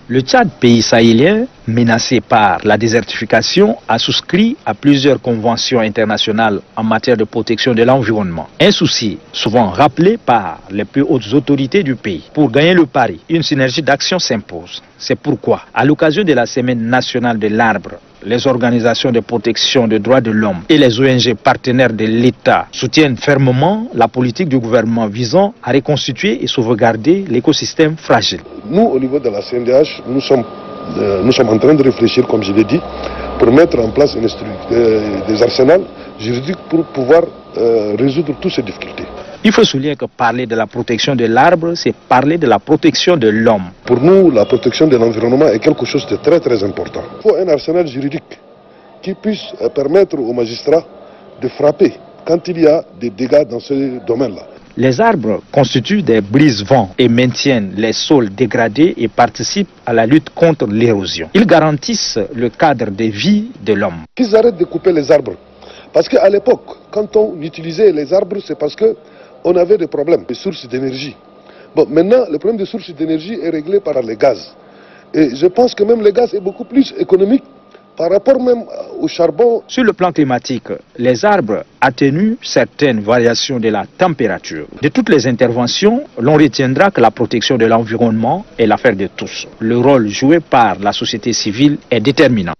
Le Tchad, pays sahélien, menacé par la désertification, a souscrit à plusieurs conventions internationales en matière de protection de l'environnement. Un souci souvent rappelé par les plus hautes autorités du pays. Pour gagner le pari, une synergie d'action s'impose. C'est pourquoi, à l'occasion de la Semaine nationale de l'arbre, les organisations de protection des droits de l'homme et les ONG partenaires de l'État soutiennent fermement la politique du gouvernement visant à reconstituer et sauvegarder l'écosystème fragile. Nous, au niveau de la CNDH, nous sommes en train de réfléchir, comme je l'ai dit, pour mettre en place des arsenals juridiques pour pouvoir résoudre toutes ces difficultés. Il faut souligner que parler de la protection de l'arbre, c'est parler de la protection de l'homme. Pour nous, la protection de l'environnement est quelque chose de très très important. Il faut un arsenal juridique qui puisse permettre aux magistrats de frapper quand il y a des dégâts dans ce domaine-là. Les arbres constituent des brise-vents et maintiennent les sols dégradés et participent à la lutte contre l'érosion. Ils garantissent le cadre de vie de l'homme. Qu'ils arrêtent de couper les arbres. Parce qu'à l'époque, quand on utilisait les arbres, c'est parce qu'on avait des problèmes de sources d'énergie. Bon, maintenant, le problème de sources d'énergie est réglé par les gaz. Et je pense que même le gaz est beaucoup plus économique par rapport même au charbon. Sur le plan climatique, les arbres atténuent certaines variations de la température. De toutes les interventions, l'on retiendra que la protection de l'environnement est l'affaire de tous. Le rôle joué par la société civile est déterminant.